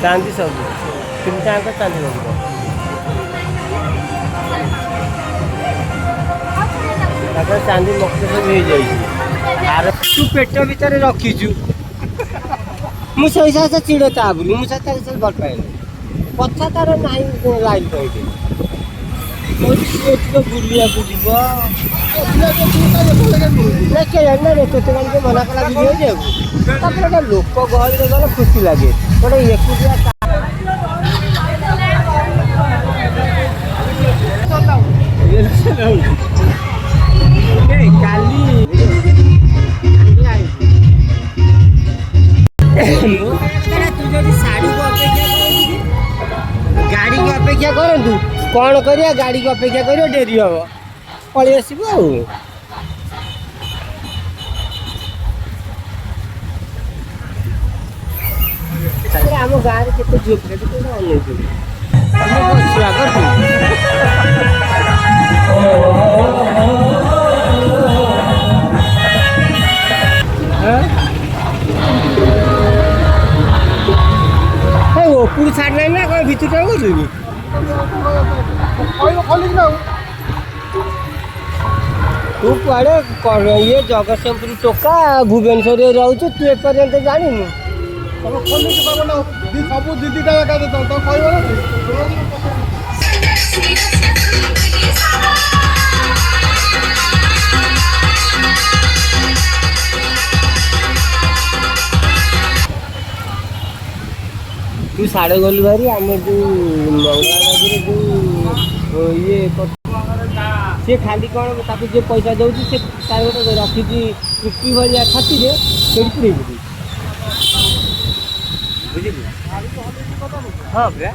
चांदी सब तीन टाइम चांदी लगे चांदी मक्ष सब हो जाए तू पेट भितर रखीचु मुझे हिसाब से चिड़ था मुझे भल पाए कथा तार ना लाइन कही बुलिया केते मना कला बुझे लोक गहली गले खुशी लगे गोटे एकुटिया काली तू साड़ी को अपेक्षा गाड़ी को अपेक्षा करूँ कौन करिया गाड़ी को अपेक्षा कर डेरी हम पलि आसबू आम गाँव में केते झील ओपुर छाड़ ना कौन भितर तू कड़े ये जगतसिंहपुर टोका भुवनेश्वर रोच तू एपर्यंत जानू सब दीदी तू साढ़े गलु भारी आम जो मंगलाबाद जो ये सी खाली कौन ताकि जो पैसा दौर से गोटे रखी चुक्ति भाया छाती से बुझे हाँ पूरा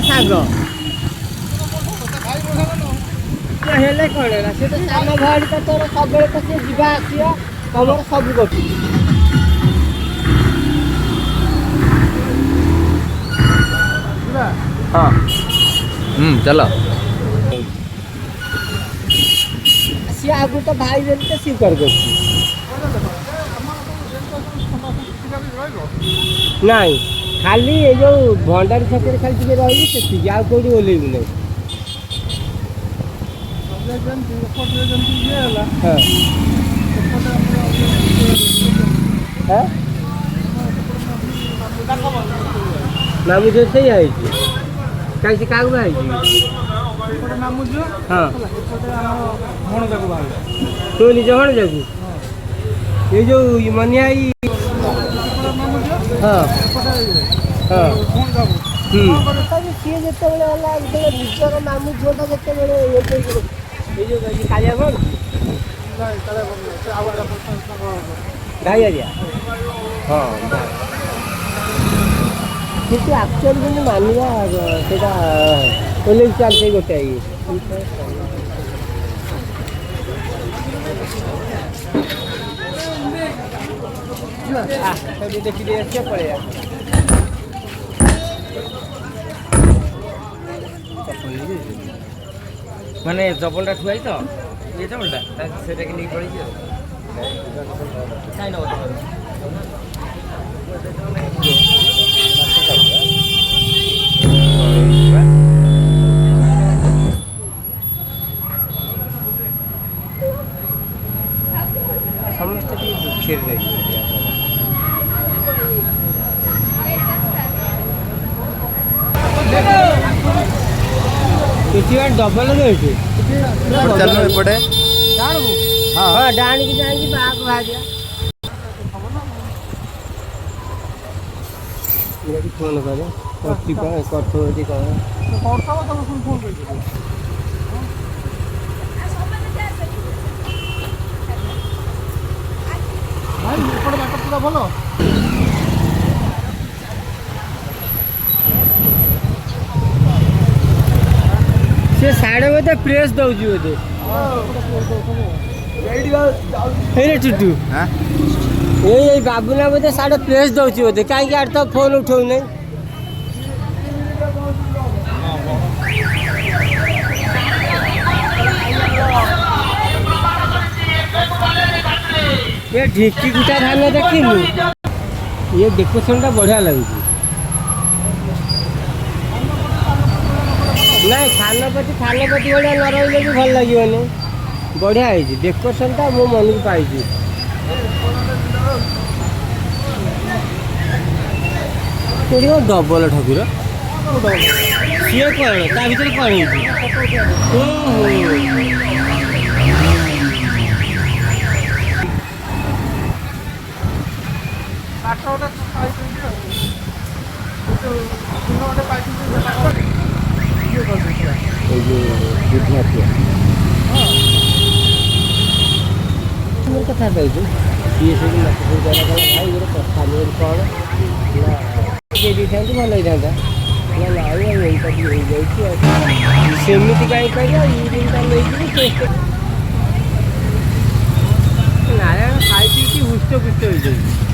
सांग हेले कौन है सी तो सान भाई तो तोर सब तो सी जीवा आसिया तुम सब कर हाँ चलो सी आगु तो भाई जन तो स्वीकार कर नहीं खाली ये जो भंडारी छक खाली रही से आ कौटी ओल्लू नहीं मामू जो से आई कहीं क्या बाहर हाँ तू निज भण जाकू ये जो मनियाई हाँ हाँ सी जो निजर मामू झुआ जो कालिया भण गाइया हाँ किसी एक्चुअली जो मानिया सेटा ओल्लू चलते गोटे देखिए पड़े माने चपलटा ठुआई तो ये चपलटा से नहीं पड़ी समस्त दुखे रही डबल चलो एपटे हाँ डाण की जाएगी बाग बाहर फोन करे भल से साढ़े बोधे प्रेस दौजी बोधे टुटू ये बाबूना बोधे साढ़े प्रेस दौची बोधे कहीं आठ तो फोन उठाऊ नहीं ये ढिकी गुटा धान देखिलु ये डेकोरेशनटा बढ़िया लाଗୁଛି ନାଇଁ ଥାନପତି ଭଳିଆ ନ ରହିଲେ ବି ଭଲ ଲାଗିବନି ବଢ଼ିଆ ହେଇଛି ଡେକୋରେସନଟା ମୋ ମନକୁ ପାଇଛି କୋଉଠି ଡବଲ ଠାକୁର ସିଏ କ'ଣ ତା ଭିତରେ କ'ଣ ହେଇଛି এই যে ବୁଦ୍ଧିଆଟିଆ ମୋର କଥା ପାଇଛୁ ସିଏ ସେଠି ମୋତେ ସବୁ ଜାଗା କଲା ଭାଇ ଗୋଟେ କଥା ମୋର କ'ଣ ନା ଦେଇ ଦେଇଥାନ୍ତି ଭଲ ହେଇଥାନ୍ତା ନା ନାଇଁ ଆଉ ଏଇଟା ଟିକେ ହେଇଯାଇଛି ଆଉ ସେମିତି କାହିଁ କରିବା ୟୁରିନ୍ଟା ନେଇକିରି ଟେଷ୍ଟ ନାରାୟଣ ଖାଇ ପିଇକି ହୃଷ୍ଟପୁଷ୍ଟ ହେଇଯାଇଛି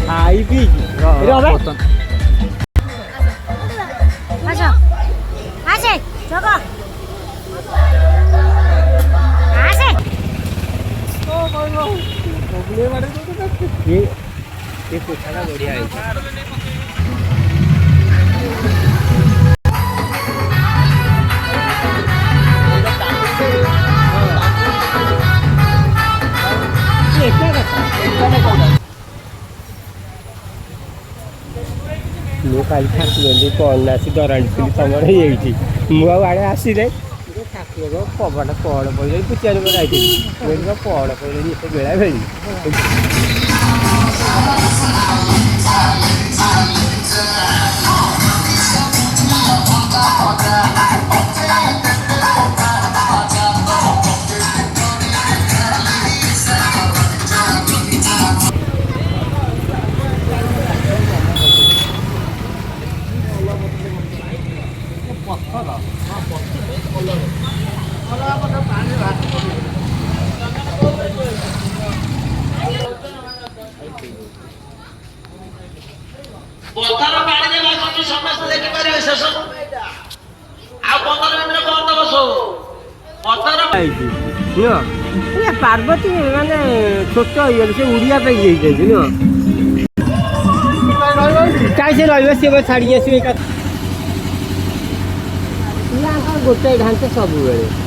ଖାଇ ପିଇକି ये कोठाटा बढ़िया ହେଇଛି ମୁଁ କାଲି ଠାକୁରଙ୍କୁ କ'ଣ ଆସି ଡରାଣିଥିଲି ତମର ହେଇଯାଇଛି ମୁଁ ଆଉ ଆଡ଼େ ଆସିଲେ ଠାକୁର କବାଟ କ'ଣ ପଡ଼ିଲେ ପୂଜାରେ ମୋର ଆସିଥିଲି ମୁଁ କ'ଣ ପଡ଼ିଲେନି ଏତେ ବେଳା ଭେଳି ପଥର ପାଣିରେ ବସୁଛି ସମସ୍ତେ ଦେଖିପାରିବେ ଶେଷ ଆଉ 15 ମିନିଟ ବନ୍ଦ ବସୁ ପଥର ପାର୍ବତୀ ମାନେ ଛୋଟ ହେଇଗଲେ ସେ ଉଡ଼ିବା ପାଇଁ ହେଇଯାଇଛି ନୁହଁ କାହିଁ ସେ ରହିବ ସିଏ ଛାଡ଼ିକି ଆସିବେ ଗୋଟାଏ ଢାଞ୍ଚା ସବୁବେଳେ